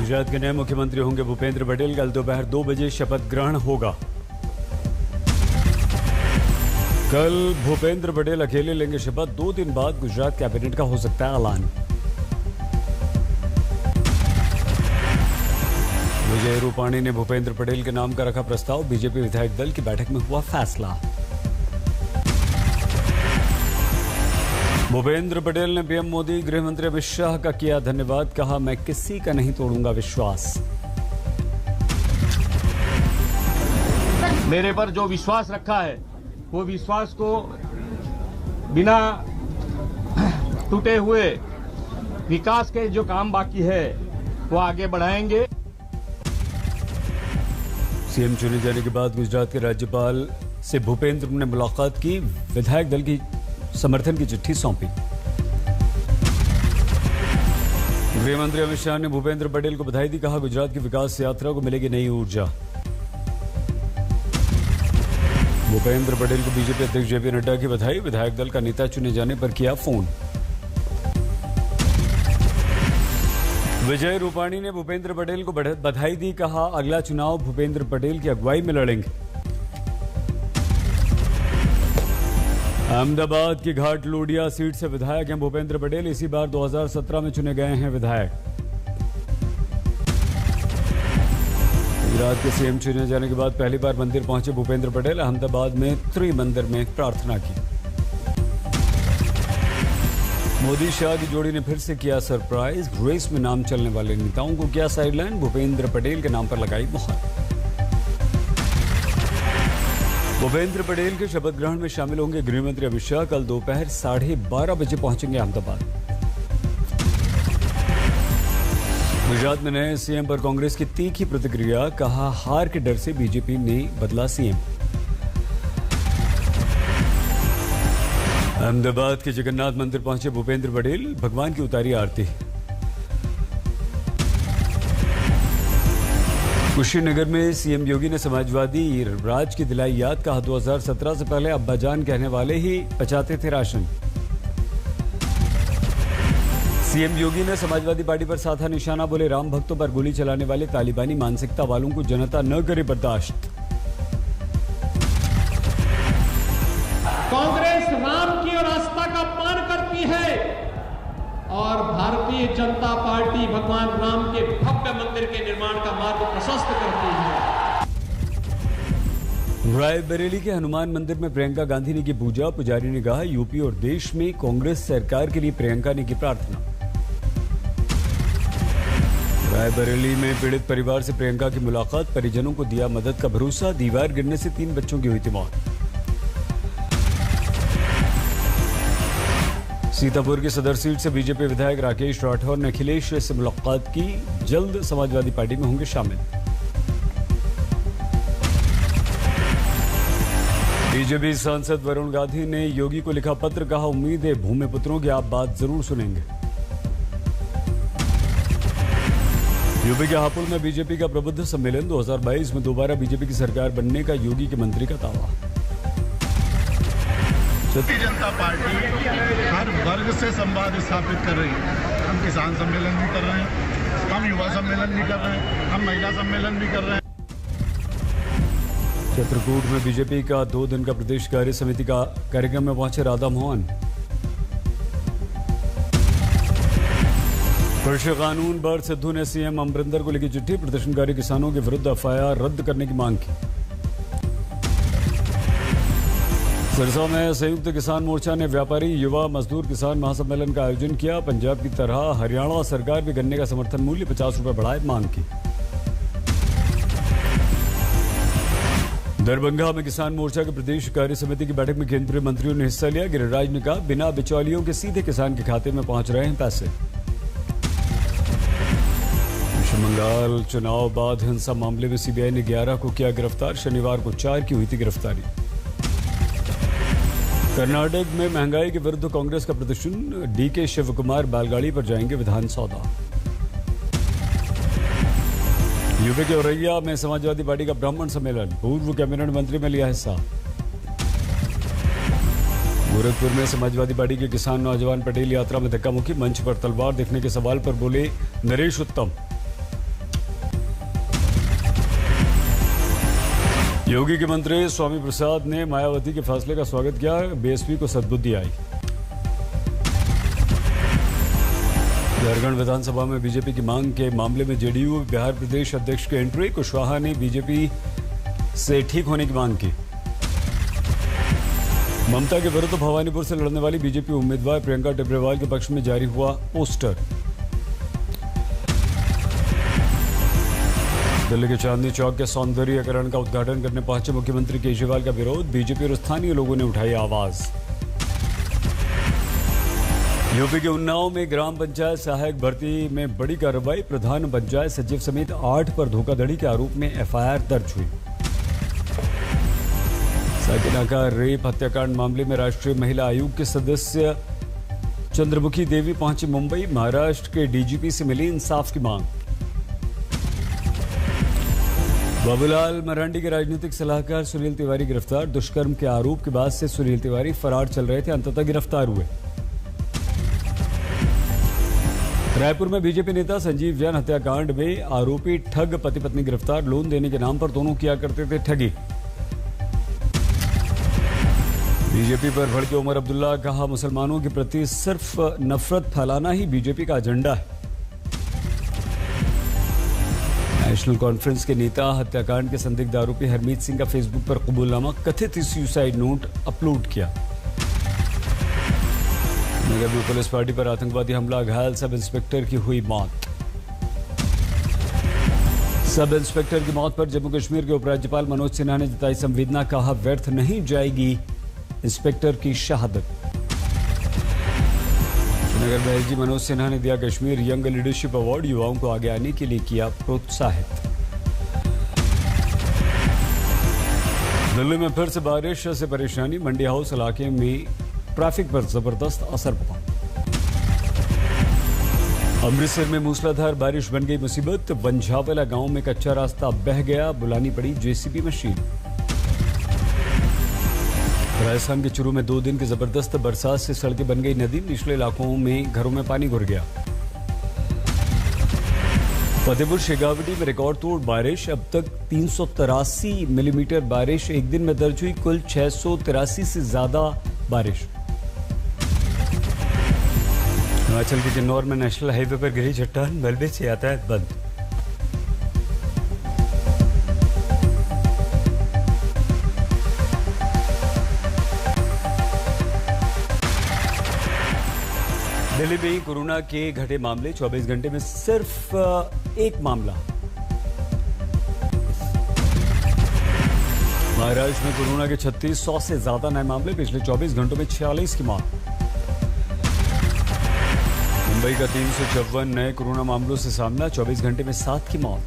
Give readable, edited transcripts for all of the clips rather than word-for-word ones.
गुजरात के नए मुख्यमंत्री होंगे भूपेंद्र पटेल। कल दोपहर 2 बजे शपथ ग्रहण होगा। कल भूपेंद्र पटेल अकेले लेंगे शपथ। 2 दिन बाद गुजरात कैबिनेट का हो सकता है ऐलान। विजय रूपाणी ने भूपेंद्र पटेल के नाम का रखा प्रस्ताव। बीजेपी विधायक दल की बैठक में हुआ फैसला। भूपेंद्र पटेल ने पीएम मोदी, गृह मंत्री अमित शाह का किया धन्यवाद। कहा, मैं किसी का नहीं तोड़ूंगा विश्वास। मेरे पर जो विश्वास रखा है वो विश्वास को बिना टूटे हुए विकास के जो काम बाकी है वो आगे बढ़ाएंगे। सीएम चुने जाने के बाद गुजरात के राज्यपाल से भूपेंद्र ने मुलाकात की। विधायक दल की समर्थन की चिट्ठी सौंपी। गृह मंत्री अमित शाह ने भूपेंद्र पटेल को बधाई दी। कहा, गुजरात की विकास यात्रा को मिलेगी नई ऊर्जा। भूपेंद्र पटेल को बीजेपी अध्यक्ष जेपी नड्डा की बधाई। विधायक दल का नेता चुने जाने पर किया फोन। विजय रूपाणी ने भूपेंद्र पटेल को बधाई दी। कहा, अगला चुनाव भूपेंद्र पटेल की अगुवाई में लड़ेंगे। अहमदाबाद की घाट लोडिया सीट से विधायक हैं भूपेंद्र पटेल। इसी बार 2017 में चुने गए हैं विधायक। गुजरात के सीएम चुने जाने के बाद पहली बार मंदिर पहुंचे भूपेंद्र पटेल। अहमदाबाद में त्रिमंदिर में प्रार्थना की। मोदी शाह की जोड़ी ने फिर से किया सरप्राइज। रेस में नाम चलने वाले नेताओं को किया साइडलाइन। भूपेंद्र पटेल के नाम पर लगाई मुहर। भूपेंद्र पटेल के शपथ ग्रहण में शामिल होंगे गृह मंत्री अमित शाह। कल दोपहर 12:30 बजे पहुंचेंगे अहमदाबाद। गुजरात में नए सीएम पर कांग्रेस की तीखी प्रतिक्रिया। कहा, हार के डर से बीजेपी ने बदला सीएम। अहमदाबाद के जगन्नाथ मंदिर पहुंचे भूपेंद्र पटेल। भगवान की उतारी आरती। कुशीनगर में सीएम योगी ने समाजवादी राज की दिलाई याद। कहा, 2017 से पहले अब्बाजान कहने वाले ही बचाते थे राशन। सीएम योगी ने समाजवादी पार्टी पर साधा निशाना। बोले, राम भक्तों पर गोली चलाने वाले तालिबानी मानसिकता वालों को जनता न करे बर्दाश्त। कांग्रेस राम की और आस्था का अपमान करती है और भारतीय जनता पार्टी भगवान राम के भव्य मंदिर के निर्माण का मार्ग प्रशस्त करती है। रायबरेली के हनुमान मंदिर में प्रियंका गांधी ने की पूजा। पुजारी ने कहा, यूपी और देश में कांग्रेस सरकार के लिए प्रियंका ने की प्रार्थना। रायबरेली में पीड़ित परिवार से प्रियंका की मुलाकात। परिजनों को दिया मदद का भरोसा। दीवार गिरने से 3 बच्चों की हुई थी मौत। सीतापुर की सदर सीट से बीजेपी विधायक राकेश राठौर ने अखिलेश से मुलाकात की। जल्द समाजवादी पार्टी में होंगे शामिल। बीजेपी सांसद वरुण गांधी ने योगी को लिखा पत्र। कहा, उम्मीद है भूमिपुत्रों की आप बात जरूर सुनेंगे। यूपी के हापुड़ में बीजेपी का प्रबुद्ध सम्मेलन। 2022 में दोबारा बीजेपी की सरकार बनने का योगी के मंत्री का दावा। भारतीय जनता पार्टी हर वर्ग से संवाद स्थापित कर रही है। हम किसान सम्मेलन भी कर रहे हैं, हम युवा सम्मेलन भी कर रहे हैं, हम महिला सम्मेलन भी कर रहे हैं। चित्रकूट में बीजेपी का 2 दिन का प्रदेश कार्य समिति का कार्यक्रम में पहुंचे राधा मोहन। कृषि कानून पर सिद्धू ने सीएम अमरिंदर को लिखी चिट्ठी। प्रदर्शनकारी किसानों के विरुद्ध एफआईआर रद्द करने की मांग की। सिरसा में संयुक्त किसान मोर्चा ने व्यापारी युवा मजदूर किसान महासम्मेलन का आयोजन किया। पंजाब की तरह हरियाणा सरकार भी गन्ने का समर्थन मूल्य 50 रुपए बढ़ाए मांग की। दरभंगा में किसान मोर्चा के प्रदेश कार्य समिति की बैठक में केंद्रीय मंत्रियों ने हिस्सा लिया। गिरिराज ने कहा, बिना बिचौलियों के सीधे किसान के खाते में पहुंच रहे हैं पैसे। पश्चिम बंगाल चुनाव बाद हिंसा मामले में सीबीआई ने 11 को किया गिरफ्तार। शनिवार को 4 की हुई थी गिरफ्तारी। कर्नाटक में महंगाई के विरुद्ध कांग्रेस का प्रदर्शन। डीके शिव कुमार बैलगाड़ी पर जाएंगे विधानसौदा। यूपी के औरैया में समाजवादी पार्टी का ब्राह्मण सम्मेलन। पूर्व कैबिनेट मंत्री में लिया हिस्सा। गोरखपुर में समाजवादी पार्टी के किसान नौजवान पटेल यात्रा में धक्का मुक्की। मंच पर तलवार देखने के सवाल पर बोले नरेश उत्तम। योगी के मंत्री स्वामी प्रसाद ने मायावती के फैसले का स्वागत किया। बीएसपी को सद्बुद्धि आई। झारखंड विधानसभा में बीजेपी की मांग के मामले में जेडीयू बिहार प्रदेश अध्यक्ष की एंट्री। कुशवाहा ने बीजेपी से ठीक होने की मांग की। ममता के विरुद्ध भवानीपुर से लड़ने वाली बीजेपी उम्मीदवार प्रियंका टिब्रेवाल के पक्ष में जारी हुआ पोस्टर। दिल्ली के चांदनी चौक के सौंदर्यीकरण का उद्घाटन करने पहुंचे मुख्यमंत्री केजरीवाल का विरोध। बीजेपी और स्थानीय लोगों ने उठाई आवाज। यूपी के उन्नाव में ग्राम पंचायत सहायक भर्ती में बड़ी कार्रवाई। प्रधान पंचायत सचिव समेत 8 पर धोखाधड़ी के आरोप में एफआईआर दर्ज हुई। साकिनाका रेप हत्याकांड मामले में राष्ट्रीय महिला आयोग के सदस्य चंद्रमुखी देवी पहुंची मुंबई। महाराष्ट्र के डीजीपी से मिली इंसाफ की मांग। बाबूलाल मरांडी के राजनीतिक सलाहकार सुनील तिवारी गिरफ्तार। दुष्कर्म के आरोप के बाद से सुनील तिवारी फरार चल रहे थे, अंततः गिरफ्तार हुए। रायपुर में बीजेपी नेता संजीव जैन हत्याकांड में आरोपी ठग पति पत्नी गिरफ्तार। लोन देने के नाम पर दोनों किया करते थे ठगी। बीजेपी पर भड़के उमर अब्दुल्ला, कहा मुसलमानों के प्रति सिर्फ नफरत फैलाना ही बीजेपी का एजेंडा है। नेशनल कॉन्फ्रेंस के नेता हत्याकांड के संदिग्ध आरोपी हरमीत सिंह का फेसबुक पर कबूलनामा कथित सुसाइड नोट अपलोड किया। नगर में पुलिस पार्टी पर आतंकवादी हमला, घायल सब इंस्पेक्टर की हुई मौत। सब इंस्पेक्टर की मौत पर जम्मू कश्मीर के उपराज्यपाल मनोज सिन्हा ने जताई संवेदना, कहा व्यर्थ नहीं जाएगी इंस्पेक्टर की शहादत। श्रीनगर में एसजी मनोज सिन्हा ने दिया कश्मीर यंग लीडरशिप अवार्ड। युवाओं को आगे आने के लिए किया प्रोत्साहित। दिल्ली में फिर से बारिश से परेशानी। मंडी हाउस इलाके में ट्रैफिक पर जबरदस्त असर पड़ा। अमृतसर में मूसलाधार बारिश बन गई मुसीबत। वंझावला गांव में कच्चा रास्ता बह गया, बुलानी पड़ी जेसीबी मशीन। राजस्थान के चूरू में 2 दिन की जबरदस्त बरसात से सड़कें बन गई नदी। निचले इलाकों में घरों में पानी घुस गया। फतेहपुर शेखावटी में रिकॉर्ड तोड़ बारिश। अब तक 383 मिलीमीटर बारिश एक दिन में दर्ज हुई। कुल 683 से ज्यादा बारिश। हिमाचल के किन्नौर में नेशनल हाईवे पर गिरी चट्टान, मलबे से यातायात बंद। दिल्ली में कोरोना के घटे मामले। 24 घंटे में सिर्फ एक मामला। महाराष्ट्र में कोरोना के 3600 से ज्यादा नए मामले। पिछले 24 घंटों में 46 की मौत। मुंबई का 354 नए कोरोना मामलों से सामना। 24 घंटे में 7 की मौत।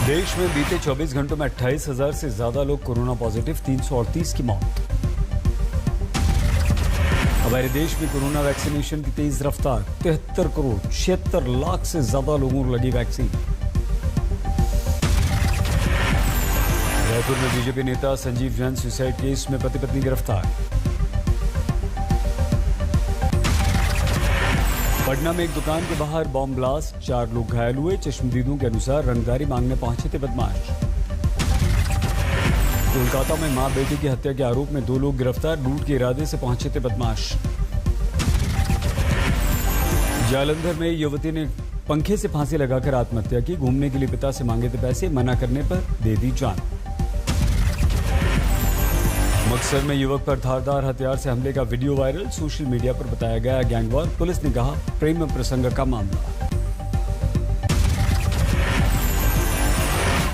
देश में बीते 24 घंटों में 28,000 से ज्यादा लोग कोरोना पॉजिटिव। 338 की मौत। हमारे देश में कोरोना वैक्सीनेशन की तेज रफ्तार। 73 करोड़ 76 लाख से ज्यादा लोगों को लगी वैक्सीन। रायपुर में बीजेपी नेता संजीव जैन सुसाइड केस में पति पत्नी गिरफ्तार। पटना में एक दुकान के बाहर बॉम्ब ब्लास्ट, 4 लोग घायल हुए। चश्मदीदों के अनुसार रंगदारी मांगने पहुंचे थे बदमाश। कोलकाता में मां बेटी की हत्या के आरोप में 2 लोग गिरफ्तार। लूट के इरादे से पहुंचे थे बदमाश। जालंधर में युवती ने पंखे से फांसी लगाकर आत्महत्या की। घूमने के लिए पिता से मांगे थे पैसे, मना करने पर दे दी जान। बक्सर में युवक पर धारदार हथियार से हमले का वीडियो वायरल। सोशल मीडिया पर बताया गया गैंगवॉर। पुलिस ने कहा प्रेम प्रसंग का मामला।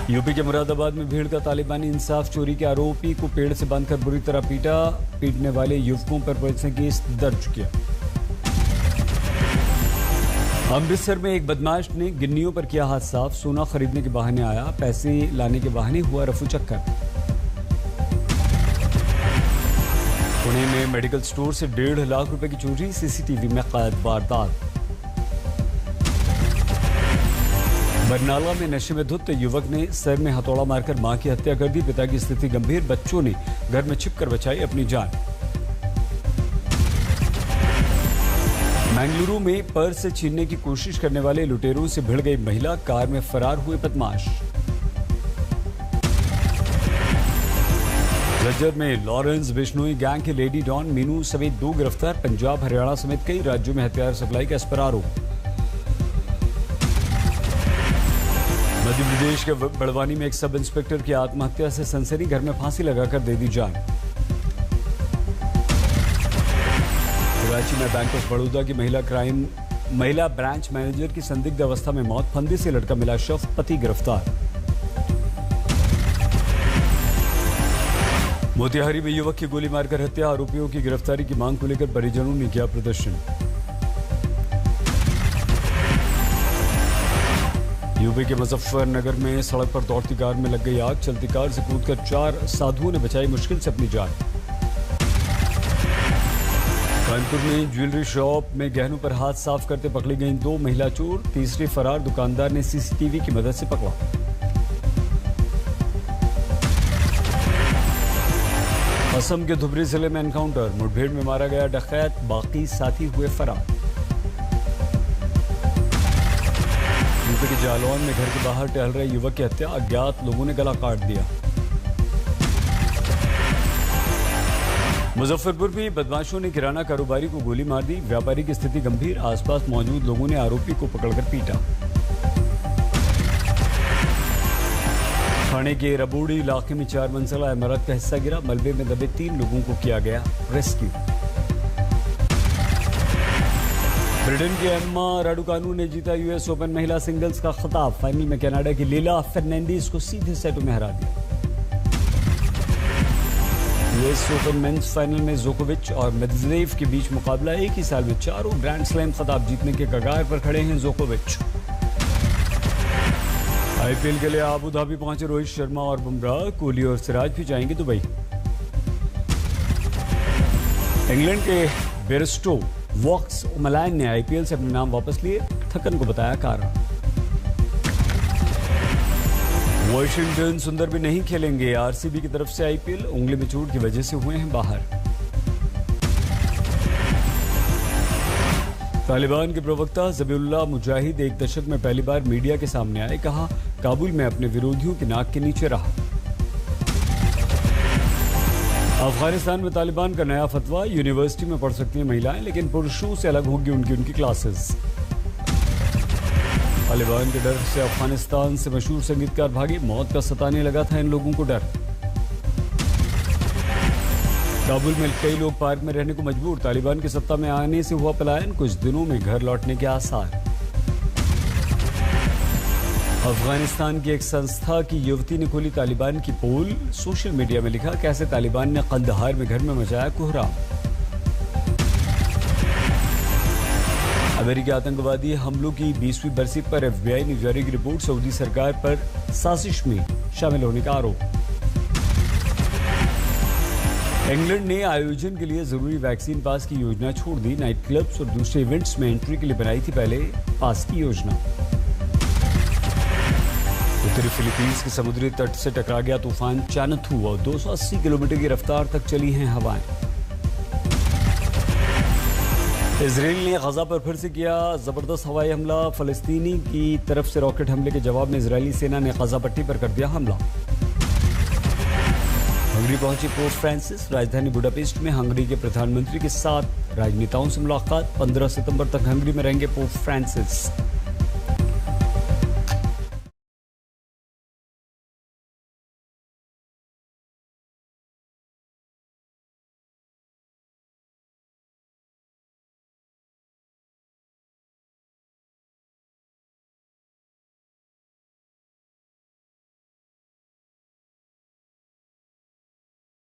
यूपी के मुरादाबाद में भीड़ का तालिबानी इंसाफ चोरी के आरोपी को पेड़ से बांधकर बुरी तरह पीटा। पीटने वाले युवकों पर पुलिस ने केस दर्ज किया। अमृतसर में एक बदमाश ने गिन्नियों पर किया हाथ साफ। सोना खरीदने के बहाने आया, पैसे लाने के बहाने हुआ रफू चक्कर। पुणे में मेडिकल स्टोर से 1.5 लाख रुपए की चोरी। सीसीटीवी में कैद वारदात। बरनाला में नशे में धुत युवक ने सर में हथौड़ा मारकर मां की हत्या कर दी। पिता की स्थिति गंभीर। बच्चों ने घर में छिपकर बचाई अपनी जान। बेंगलुरु में पर्स से छीनने की कोशिश करने वाले लुटेरों से भिड़ गई महिला, कार में फरार हुए बदमाश। झज्जर में लॉरेंस बिश्नोई गैंग के लेडी डॉन मीनू समेत 2 गिरफ्तार। पंजाब हरियाणा समेत कई राज्यों में हथियार सप्लाई का इस पर आरोप। मध्य प्रदेश के बड़वानी में एक सब इंस्पेक्टर की आत्महत्या से सनसनी, घर में फांसी लगाकर दे दी जान। कराची में बैंक ऑफ बड़ौदा की महिला ब्रांच मैनेजर की संदिग्ध अवस्था में मौत, फंदे से लटका मिला शव, पति गिरफ्तार। मोतिहारी में युवक की गोली मारकर हत्या, आरोपियों की गिरफ्तारी की मांग को लेकर परिजनों ने किया प्रदर्शन। यूपी के मुजफ्फरनगर में सड़क पर दौड़ती कार में लग गई आग, चलती कार से कूदकर 4 साधुओं ने बचाई मुश्किल से अपनी जान। कानपुर में ज्वेलरी शॉप में गहनों पर हाथ साफ करते पकड़ी गई 2 महिला चोर, तीसरी फरार दुकानदार ने सीसीटीवी की मदद से पकड़ा। असम के धुबरी जिले में एनकाउंटर, मुठभेड़ में मारा गया डकैत, बाकी साथी हुए फरार। यूपी के जालौन में घर के बाहर टहल रहे युवक की हत्या, अज्ञात लोगों ने गला काट दिया। मुजफ्फरपुर में बदमाशों ने किराना कारोबारी को गोली मार दी, व्यापारी की स्थिति गंभीर, आसपास मौजूद लोगों ने आरोपी को पकड़कर पीटा। थाने के रबोड़ी इलाके में 4 मंजिला इमारत का हिस्सा गिरा, मलबे में दबे 3 लोगों को किया गया रेस्क्यू। ब्रिटेन की एम्मा राडुकानु ने जीता यूएस ओपन महिला सिंगल्स का खिताब, फाइनल में कनाडा की लीला फर्नांडीज को सीधे सेटों में हरा दिया। यूएस ओपन मेंस फाइनल में जोकोविच और मेदवेदेव के बीच मुकाबला, एक ही साल में 4 ग्रैंड स्लैम खिताब जीतने के कगार पर खड़े हैं जोकोविच। आईपीएल के लिए आबू धाबी पहुंचे रोहित शर्मा और बुमराह, कोहली और सिराज भी जाएंगे दुबई। इंग्लैंड के बेरस्टो वॉक्स मलायन ने आईपीएल से अपने नाम वापस लिए, थकन को बताया कारण। वॉशिंगटन सुंदर भी नहीं खेलेंगे, आरसीबी की तरफ से आईपीएल, उंगली में चोट की वजह से हुए हैं बाहर। तालिबान के प्रवक्ता ज़बीहुल्लाह मुजाहिद 1 दशक में पहली बार मीडिया के सामने आए, कहा काबुल में अपने विरोधियों की नाक के नीचे रहा। अफगानिस्तान में तालिबान का नया फतवा, यूनिवर्सिटी में पढ़ सकती हैं महिलाएं, लेकिन पुरुषों से अलग होगी उनकी क्लासेस। तालिबान के डर से अफगानिस्तान से मशहूर संगीतकार भागे, मौत का सताने लगा था इन लोगों को डर। काबुल में कई लोग पार्क में रहने को मजबूर, तालिबान की सत्ता में आने से हुआ पलायन, कुछ दिनों में घर लौटने के आसार। अफगानिस्तान की एक संस्था की युवती ने खोली तालिबान की पोल, सोशल मीडिया में लिखा कैसे तालिबान ने कंदहार में घर में मचाया कोहराम। अमेरिकी आतंकवादी हमलों की 20वीं बरसी पर एफबीआई ने जारी की रिपोर्ट, सऊदी सरकार पर साजिश में शामिल होने का आरोप। इंग्लैंड ने आयोजन के लिए जरूरी वैक्सीन पास की योजना छोड़ दी, नाइट क्लब्स और दूसरे इवेंट्स में एंट्री के लिए बनाई थी पहले पास की योजना। उत्तरी फिलीपींस के समुद्री तट से टकरा गया तूफान चानथू और 280 किलोमीटर की रफ्तार तक चली हैं हवाएं। इजराइल ने गजा पर फिर से किया जबरदस्त हवाई हमला, फलस्तीनी की तरफ से रॉकेट हमले के जवाब में इजरायली सेना ने गजा पट्टी पर कर दिया हमला। हंगरी पहुंचे पोप फ्रांसिस, राजधानी बुडापेस्ट में हंगरी के प्रधानमंत्री के साथ राजनेताओं से मुलाकात, 15 सितंबर तक हंगरी में रहेंगे पोप फ्रांसिस।